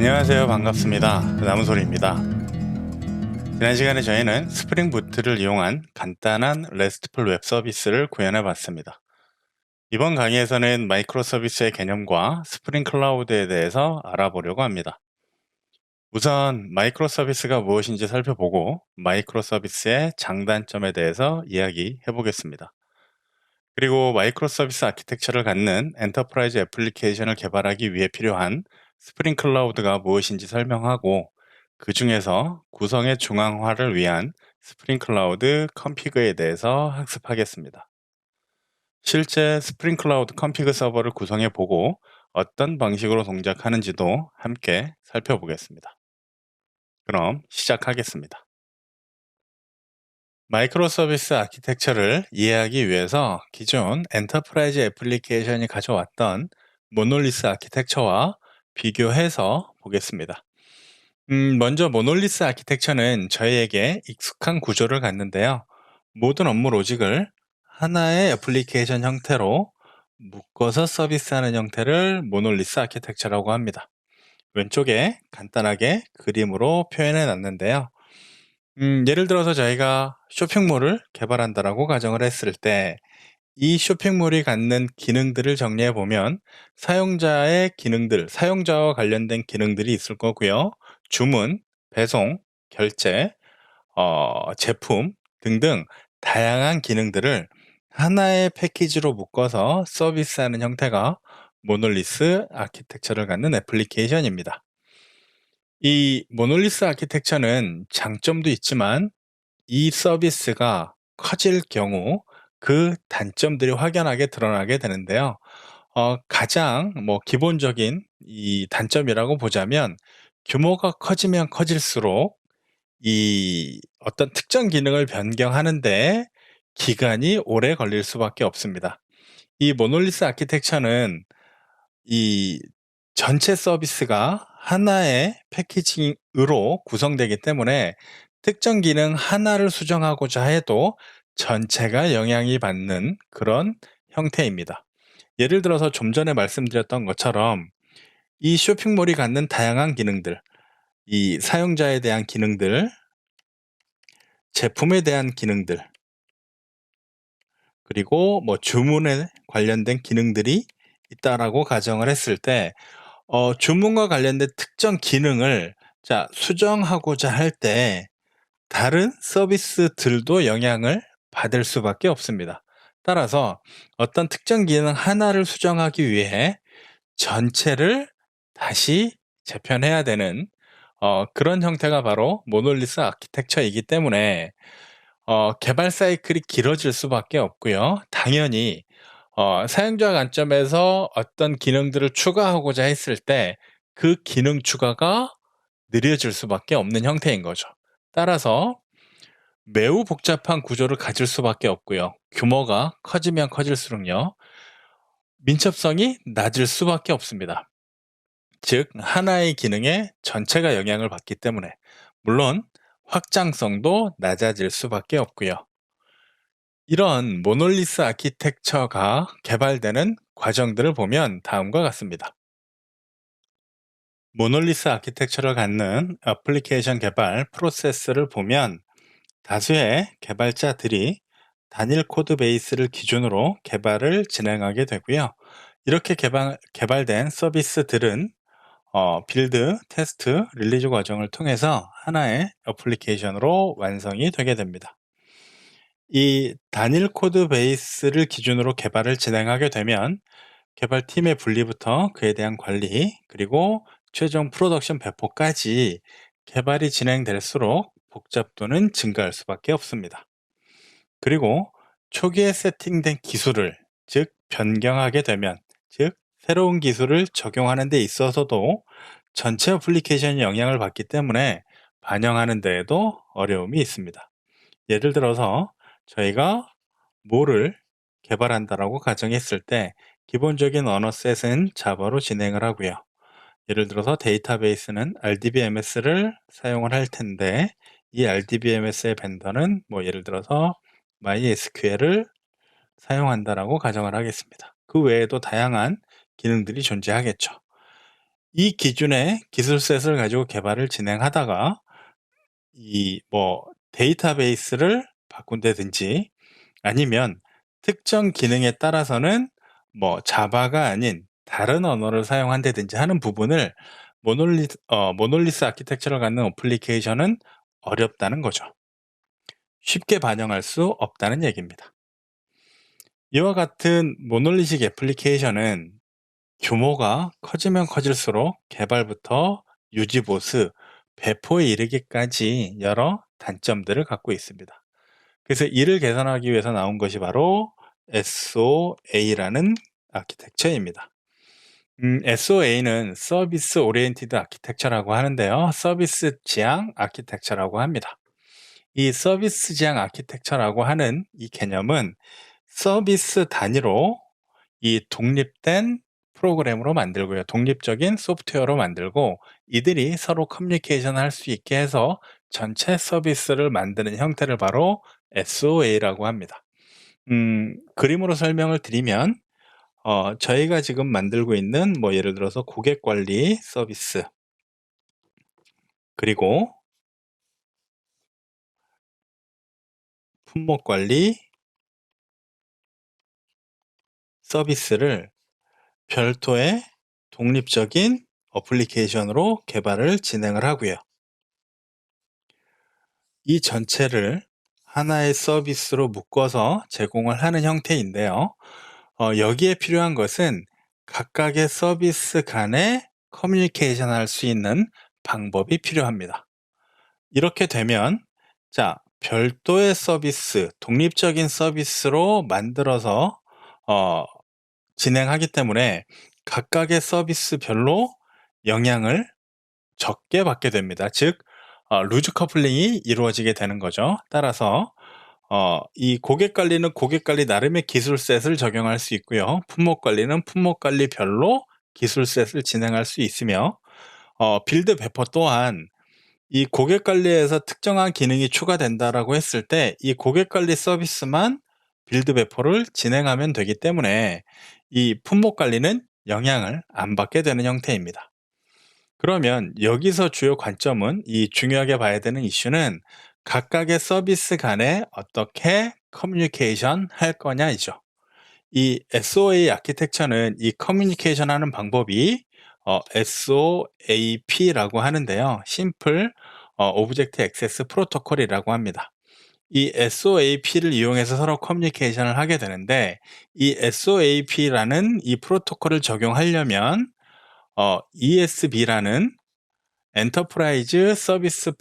안녕하세요. 반갑습니다. 나무소리입니다. 지난 시간에 저희는 스프링 부트를 이용한 간단한 RESTful 웹 서비스를 구현해 봤습니다. 이번 강의에서는 마이크로 서비스의 개념과 스프링 클라우드에 대해서 알아보려고 합니다. 우선 마이크로 서비스가 무엇인지 살펴보고 마이크로 서비스의 장단점에 대해서 이야기해 보겠습니다. 그리고 마이크로 서비스 아키텍처를 갖는 엔터프라이즈 애플리케이션을 개발하기 위해 필요한 스프링 클라우드가 무엇인지 설명하고, 그 중에서 구성의 중앙화를 위한 스프링 클라우드 컨피그에 대해서 학습하겠습니다. 실제 스프링 클라우드 컨피그 서버를 구성해 보고 어떤 방식으로 동작하는지도 함께 살펴보겠습니다. 그럼 시작하겠습니다. 마이크로 서비스 아키텍처를 이해하기 위해서 기존 엔터프라이즈 애플리케이션이 가져왔던 모놀리스 아키텍처와 비교해서 보겠습니다. 먼저 모놀리스 아키텍처는 저희에게 익숙한 구조를 갖는데요. 모든 업무 로직을 하나의 애플리케이션 형태로 묶어서 서비스하는 형태를 모놀리스 아키텍처라고 합니다. 왼쪽에 간단하게 그림으로 표현해 놨는데요. 예를 들어서 저희가 쇼핑몰을 개발한다라고 가정을 했을 때, 이 쇼핑몰이 갖는 기능들을 정리해 보면 사용자의 기능들, 사용자와 관련된 기능들이 있을 거고요. 주문, 배송, 결제, 제품 등등 다양한 기능들을 하나의 패키지로 묶어서 서비스하는 형태가 모놀리스 아키텍처를 갖는 애플리케이션입니다. 이 모놀리스 아키텍처는 장점도 있지만 이 서비스가 커질 경우 그 단점들이 확연하게 드러나게 되는데요. 가장 기본적인 이 단점이라고 보자면, 규모가 커지면 커질수록 이 어떤 특정 기능을 변경하는데 기간이 오래 걸릴 수밖에 없습니다. 이 모놀리스 아키텍처는 이 전체 서비스가 하나의 패키징으로 구성되기 때문에 특정 기능 하나를 수정하고자 해도 전체가 영향이 받는 그런 형태입니다. 예를 들어서 좀 전에 말씀드렸던 것처럼 이 쇼핑몰이 갖는 다양한 기능들, 이 사용자에 대한 기능들, 제품에 대한 기능들, 그리고 주문에 관련된 기능들이 있다라고 가정을 했을 때, 주문과 관련된 특정 기능을 수정하고자 할 때 다른 서비스들도 영향을 받을 수밖에 없습니다. 따라서 어떤 특정 기능 하나를 수정하기 위해 전체를 다시 재편해야 되는 그런 형태가 바로 모놀리스 아키텍처이기 때문에 개발 사이클이 길어질 수밖에 없고요. 당연히 사용자 관점에서 어떤 기능들을 추가하고자 했을 때 그 기능 추가가 느려질 수밖에 없는 형태인 거죠. 따라서 매우 복잡한 구조를 가질 수밖에 없고요. 규모가 커지면 커질수록요, 민첩성이 낮을 수밖에 없습니다. 즉, 하나의 기능에 전체가 영향을 받기 때문에, 물론 확장성도 낮아질 수밖에 없고요. 이런 모놀리스 아키텍처가 개발되는 과정들을 보면 다음과 같습니다. 모놀리스 아키텍처를 갖는 애플리케이션 개발 프로세스를 보면 다수의 개발자들이 단일 코드 베이스를 기준으로 개발을 진행하게 되고요. 이렇게 개발된 서비스들은 빌드, 테스트, 릴리즈 과정을 통해서 하나의 애플리케이션으로 완성이 되게 됩니다. 이 단일 코드 베이스를 기준으로 개발을 진행하게 되면 개발팀의 분리부터 그에 대한 관리, 그리고 최종 프로덕션 배포까지 개발이 진행될수록 복잡도는 증가할 수밖에 없습니다. 그리고 초기에 세팅된 기술을, 즉 변경하게 되면, 즉 새로운 기술을 적용하는 데 있어서도 전체 애플리케이션이 영향을 받기 때문에 반영하는 데에도 어려움이 있습니다. 예를 들어서 저희가 뭐를 개발한다라고 가정했을 때 기본적인 언어셋은 자바로 진행을 하고요. 예를 들어서 데이터베이스는 RDBMS를 사용을 할 텐데, 이 RDBMS의 벤더는 예를 들어서 MySQL을 사용한다라고 가정을 하겠습니다. 그 외에도 다양한 기능들이 존재하겠죠. 이 기준의 기술셋을 가지고 개발을 진행하다가 이 데이터베이스를 바꾼다든지 아니면 특정 기능에 따라서는 자바가 아닌 다른 언어를 사용한다든지 하는 부분을 모놀리스 아키텍처를 갖는 어플리케이션은 어렵다는 거죠. 쉽게 반영할 수 없다는 얘기입니다. 이와 같은 모놀리식 애플리케이션은 규모가 커지면 커질수록 개발부터 유지 보수, 배포에 이르기까지 여러 단점들을 갖고 있습니다. 그래서 이를 개선하기 위해서 나온 것이 바로 SOA라는 아키텍처입니다. SOA는 서비스 오리엔티드 아키텍처라고 하는데요. 서비스 지향 아키텍처라고 합니다. 이 서비스 지향 아키텍처라고 하는 이 개념은 서비스 단위로 이 독립된 프로그램으로 만들고요. 독립적인 소프트웨어로 만들고 이들이 서로 커뮤니케이션 할 수 있게 해서 전체 서비스를 만드는 형태를 바로 SOA라고 합니다. 그림으로 설명을 드리면 저희가 지금 만들고 있는 예를 들어서 고객 관리 서비스 그리고 품목 관리 서비스를 별도의 독립적인 어플리케이션으로 개발을 진행을 하고요. 이 전체를 하나의 서비스로 묶어서 제공을 하는 형태인데요. 여기에 필요한 것은 각각의 서비스 간에 커뮤니케이션 할 수 있는 방법이 필요합니다. 이렇게 되면 별도의 서비스, 독립적인 서비스로 만들어서 진행하기 때문에 각각의 서비스별로 영향을 적게 받게 됩니다. 즉 루즈 커플링이 이루어지게 되는 거죠. 따라서 이 고객 관리는 고객 관리 나름의 기술셋을 적용할 수 있고요. 품목 관리는 품목 관리별로 기술셋을 진행할 수 있으며 빌드 배포 또한 이 고객 관리에서 특정한 기능이 추가된다라고 했을 때 이 고객 관리 서비스만 빌드 배포를 진행하면 되기 때문에 이 품목 관리는 영향을 안 받게 되는 형태입니다. 그러면 여기서 주요 관점은 이 중요하게 봐야 되는 이슈는 각각의 서비스 간에 어떻게 커뮤니케이션 할 거냐이죠. 이 SOA 아키텍처는 이 커뮤니케이션 하는 방법이 SOAP라고 하는데요. 심플 오브젝트 액세스 프로토콜이라고 합니다. 이 SOAP를 이용해서 서로 커뮤니케이션을 하게 되는데 이 SOAP라는 이 프로토콜을 적용하려면 ESB라는 엔터프라이즈 서비스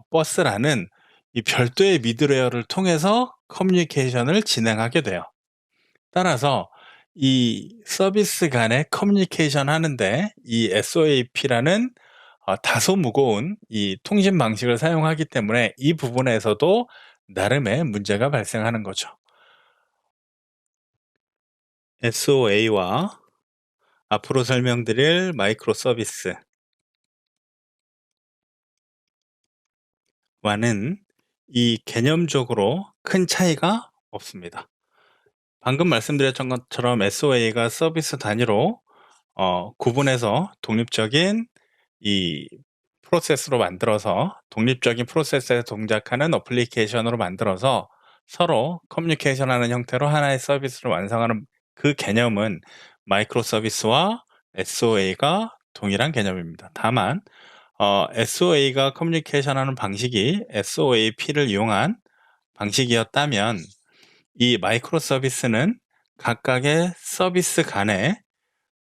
버스라는 이 별도의 미드웨어를 통해서 커뮤니케이션을 진행하게 돼요. 따라서 이 서비스 간의 커뮤니케이션 하는데 이 SOAP라는 다소 무거운 이 통신 방식을 사용하기 때문에 이 부분에서도 나름의 문제가 발생하는 거죠. SOA와 앞으로 설명드릴 마이크로 서비스와는 이 개념적으로 큰 차이가 없습니다. 방금 말씀드렸던 것처럼 SOA가 서비스 단위로 구분해서 독립적인 이 프로세스로 만들어서 독립적인 프로세스에 동작하는 어플리케이션으로 만들어서 서로 커뮤니케이션하는 형태로 하나의 서비스를 완성하는 그 개념은 마이크로 서비스와 SOA가 동일한 개념입니다. 다만 SOA가 커뮤니케이션하는 방식이 SOAP를 이용한 방식이었다면 이 마이크로 서비스는 각각의 서비스 간에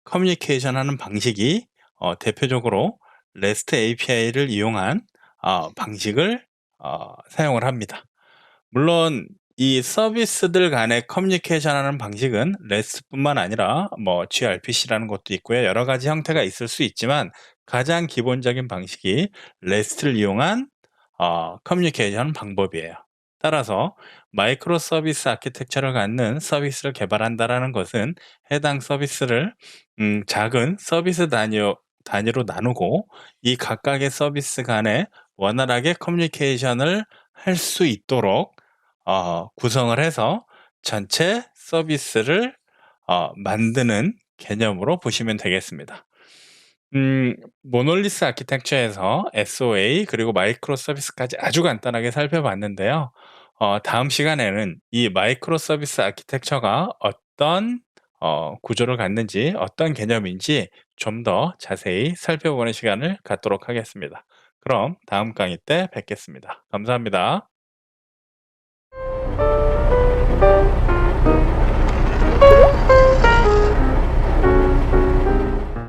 커뮤니케이션하는 방식이 대표적으로 REST API를 이용한 방식을 사용을 합니다. 물론 이 서비스들 간의 커뮤니케이션하는 방식은 REST뿐만 아니라 gRPC라는 것도 있고요. 여러 가지 형태가 있을 수 있지만 가장 기본적인 방식이 REST를 이용한 커뮤니케이션 방법이에요. 따라서 마이크로 서비스 아키텍처를 갖는 서비스를 개발한다라는 것은 해당 서비스를 작은 서비스 단위로 나누고 이 각각의 서비스 간에 원활하게 커뮤니케이션을 할 수 있도록 구성을 해서 전체 서비스를 만드는 개념으로 보시면 되겠습니다. 음, 모놀리스 아키텍처에서 SOA 그리고 마이크로 서비스까지 아주 간단하게 살펴봤는데요. 다음 시간에는 이 마이크로 서비스 아키텍처가 어떤 구조를 갖는지, 어떤 개념인지 좀 더 자세히 살펴보는 시간을 갖도록 하겠습니다. 그럼 다음 강의 때 뵙겠습니다. 감사합니다.